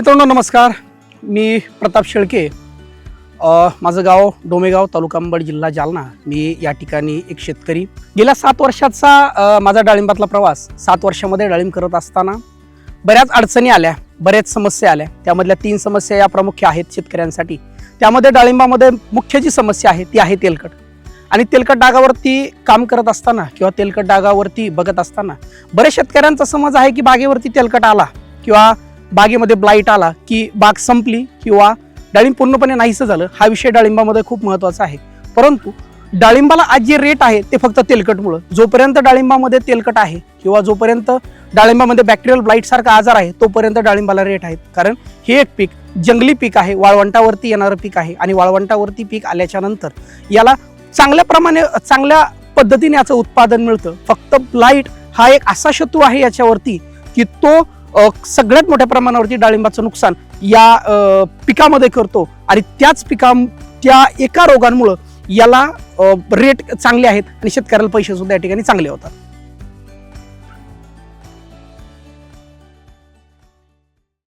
मित्रांनो नमस्कार, मी प्रताप शेळके. माझं गाव डोमेगाव, तालुका अंबड, जिल्हा जालना. मी या ठिकाणी एक शेतकरी. गेल्या 7 वर्षाचा माझा डाळिंबातला प्रवास. 7 वर्षामध्ये डाळिंब करत असताना बऱ्याच अडचणी आल्या, बऱ्याच समस्या आल्या. त्यामधल्या 3 समस्या या प्रमुख आहेत शेतकऱ्यांसाठी. त्यामध्ये डाळिंबामध्ये मुख्य जी समस्या आहे ती आहे तेलकट. आणि तेलकट डागावरती काम करत असताना किंवा तेलकट डागावरती बघत असताना बऱ्याच शेतकऱ्यांचा समज आहे की बागेवरती तेलकट आला किंवा बागेमध्ये ब्लाईट आला की बाग संपली किंवा डाळिंब पूर्णपणे नाहीसं झालं. हा विषय डाळिंबामध्ये खूप महत्त्वाचा आहे. परंतु डाळिंबाला आज जे रेट आहे ते फक्त तेलकटमुळं. जोपर्यंत डाळिंबामध्ये तेलकट आहे किंवा जोपर्यंत डाळिंबामध्ये बॅक्टेरियल ब्लाईट सारखा आजार आहे तोपर्यंत डाळिंबाला रेट आहेत. कारण हे एक पीक जंगली पीक आहे, वाळवंटावरती येणारं पीक आहे. आणि वाळवंटावरती पीक आल्याच्या नंतर याला चांगल्या पद्धतीने याचं उत्पादन मिळतं. फक्त ब्लाईट हा एक असा शत्रू आहे याच्यावरती की तो सगळ्यात मोठ्या प्रमाणावरती डाळिंबाचं नुकसान या पिकामध्ये करतो. आणि त्या एका रोगांमुळं याला रेट चांगले आहेत आणि शेतकऱ्याला पैसे सुद्धा या ठिकाणी चांगले होतात.